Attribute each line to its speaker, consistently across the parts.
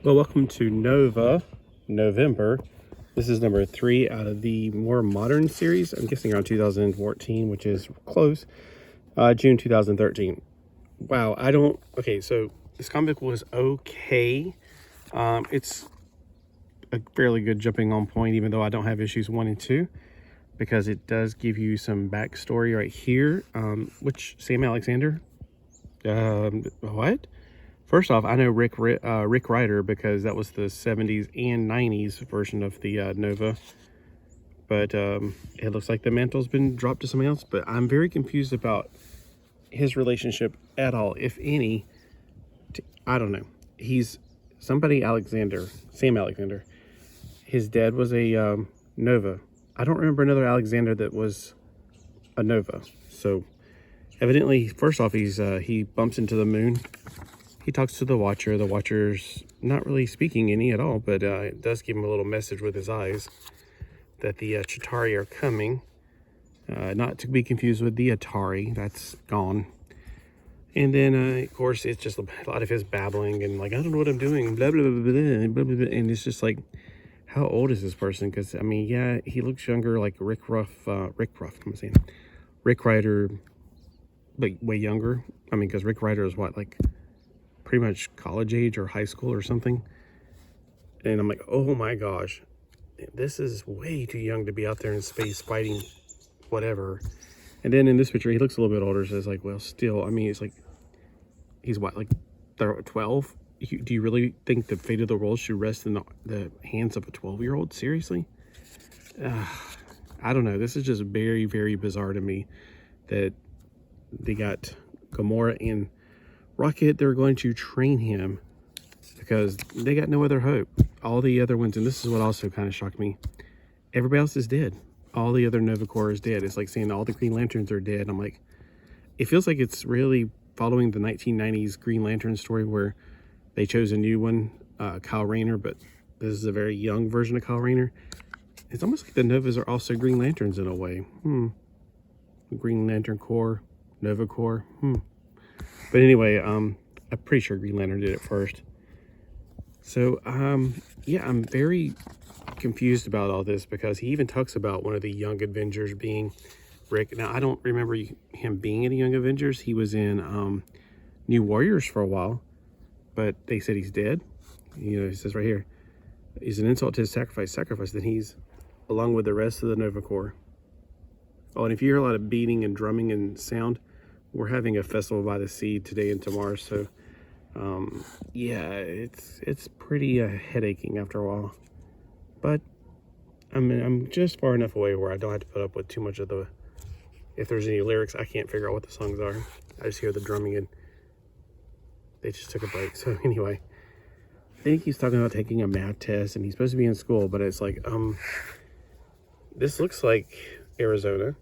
Speaker 1: Well, welcome to November. This is number 3 out of the more modern series. I'm guessing around 2014, which is close. June 2013. Wow, okay, so this comic was okay. It's a fairly good jumping on point, even though I don't have issues 1 and 2, because it does give you some backstory right here. Which Sam Alexander? What? First off, I know Rick Ryder because that was the 70s and 90s version of the Nova. But it looks like the mantle's been dropped to somebody else. But I'm very confused about his relationship at all, if any. I don't know. He's somebody Sam Alexander. His dad was a Nova. I don't remember another Alexander that was a Nova. So evidently, first off, he bumps into the moon. He talks to the Watcher. The Watcher's not really speaking any at all, but it does give him a little message with his eyes that the Chitauri are coming. Not to be confused with the Atari. That's gone. And then, of course, it's just a lot of his babbling and like, I don't know what I'm doing, blah, blah, blah, blah, blah, blah, blah. And it's just like, how old is this person? Because, I mean, yeah, he looks younger, like Rick Ryder, but way younger. I mean, because Rick Ryder is what, like, pretty much college age or high school or something. And I'm like, oh my gosh, this is way too young to be out there in space fighting whatever. And then in this picture, he looks a little bit older, so it's like, well, still, I mean, it's like, he's what, like 12? Do you really think the fate of the world should rest in the hands of a 12-year-old? Seriously? I don't know. This is just very, very bizarre to me that they got Gamora and Rocket. They're going to train him because they got no other hope. All the other ones, and this is what also kind of shocked me, everybody else is dead. All the other Nova Corps is dead. It's like saying all the Green Lanterns are dead. I'm like, it feels like it's really following the 1990s Green Lantern story where they chose a new one, Kyle Rayner, but this is a very young version of Kyle Rayner. It's almost like the Novas are also Green Lanterns in a way. Green Lantern Corps, Nova Corps. But anyway, I'm pretty sure Green Lantern did it first. So, yeah, I'm very confused about all this because he even talks about one of the Young Avengers being Rick. Now, I don't remember him being in the Young Avengers. He was in New Warriors for a while, but they said he's dead. You know, he says right here, he's an insult to his sacrifice, then he's along with the rest of the Nova Corps. Oh, and if you hear a lot of beating and drumming and sound, we're having a festival by the sea today and tomorrow, so yeah, it's pretty headaching after a while. But I mean, I'm just far enough away where I don't have to put up with too much of the. If there's any lyrics, I can't figure out what the songs are. I just hear the drumming and they just took a break. So anyway, I think he's talking about taking a math test and he's supposed to be in school, but it's like this looks like Arizona,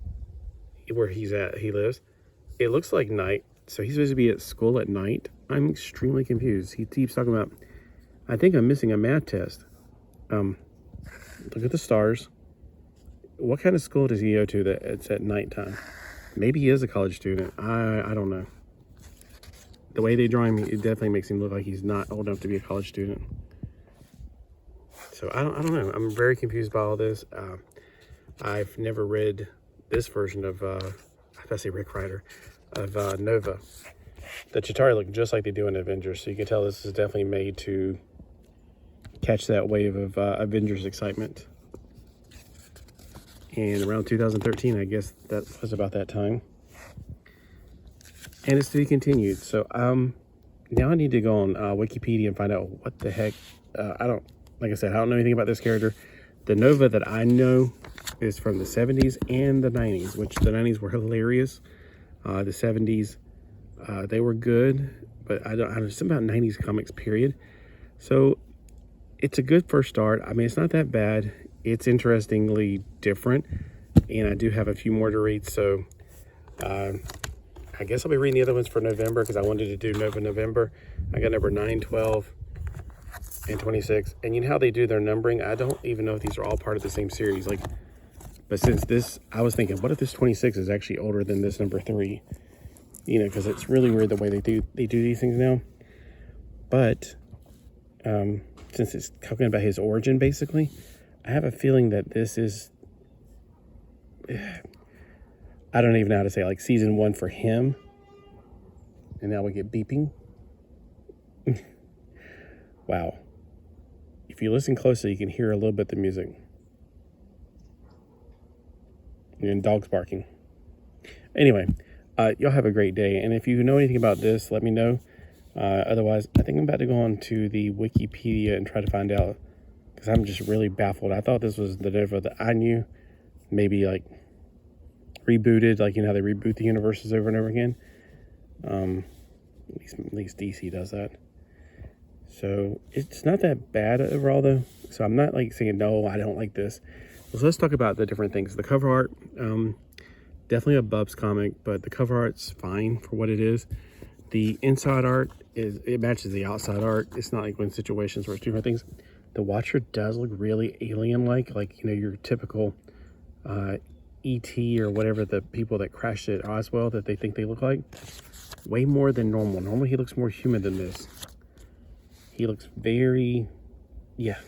Speaker 1: where he lives. It looks like night, so he's supposed to be at school at night. I'm extremely confused. He keeps talking about, I think I'm missing a math test. Look at the stars. What kind of school does he go to that it's at nighttime? Maybe he is a college student. I don't know. The way they draw him, it definitely makes him look like he's not old enough to be a college student. So I don't know. I'm very confused by all this. I've never read this version of I say Rick Ryder, of Nova. The Chitauri look just like they do in Avengers, so you can tell this is definitely made to catch that wave of Avengers excitement. And around 2013, I guess that was about that time. And it's to be continued. So now I need to go on Wikipedia and find out what the heck. Like I said, I don't know anything about this character. The Nova that I know is from the 70s and the 90s, which the 90s were hilarious. The 70s, they were good, but I don't know, something about 90s comics, period. So it's a good first start. I mean, it's not that bad. It's interestingly different, and I do have a few more to read. So I guess I'll be reading the other ones for November because I wanted to do November. I got number 9, 12, and 26. And you know how they do their numbering? I don't even know if these are all part of the same series. But since this, I was thinking, what if this 26 is actually older than this number 3? You know, because it's really weird the way they do these things now. But since it's talking about his origin, basically, I have a feeling that this is, I don't even know how to say, like season 1 for him. And now we get beeping. Wow. If you listen closely, you can hear a little bit of the music. And dogs barking. Anyway, y'all have a great day. And if you know anything about this, let me know. Otherwise, I think I'm about to go on to the Wikipedia and try to find out, because I'm just really baffled. I thought this was the Nova that I knew, maybe like rebooted, like, you know how they reboot the universes over and over again. At least DC does that. So it's not that bad overall, though. So I'm not like saying, no, I don't like this. So let's talk about the different things. The cover art, definitely a Bubs comic, but the cover art's fine for what it is. The inside art it matches the outside art. It's not like when situations where it's different things. The Watcher does look really alien-like, you know, your typical E.T. or whatever the people that crashed at Roswell that they think they look like. Way more than normal. Normally he looks more human than this. He looks very, yeah.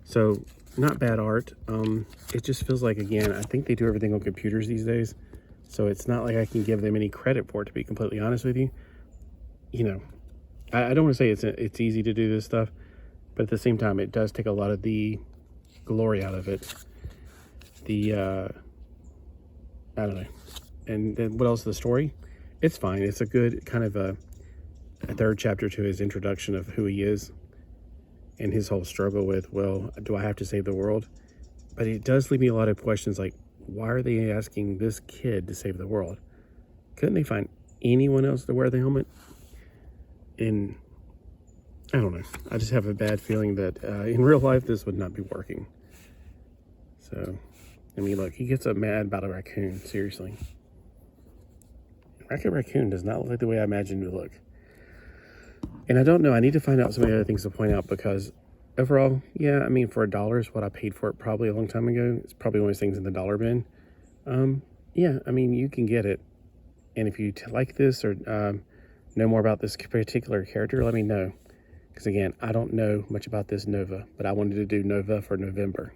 Speaker 1: So not bad art. It just feels like, again, I think they do everything on computers these days. So it's not like I can give them any credit for it, to be completely honest with you. You know, I don't want to say it's easy to do this stuff, but at the same time, it does take a lot of the glory out of it. I don't know. And then what else is the story? It's fine. It's a good kind of a third chapter to his introduction of who he is and his whole struggle with, well, do I have to save the world? But it does leave me a lot of questions like, why are they asking this kid to save the world? Couldn't they find anyone else to wear the helmet? And I don't know. I just have a bad feeling that in real life, this would not be working. So, I mean, look, he gets up mad about a raccoon. Seriously. A raccoon does not look like the way I imagined it would look. And I don't know. I need to find out some other things to point out, because overall, yeah, I mean, for $1 is what I paid for it probably a long time ago. It's probably one of those things in the dollar bin. Yeah, I mean, you can get it. And if you like this or know more about this particular character, let me know. Because again, I don't know much about this Nova, but I wanted to do Nova for November.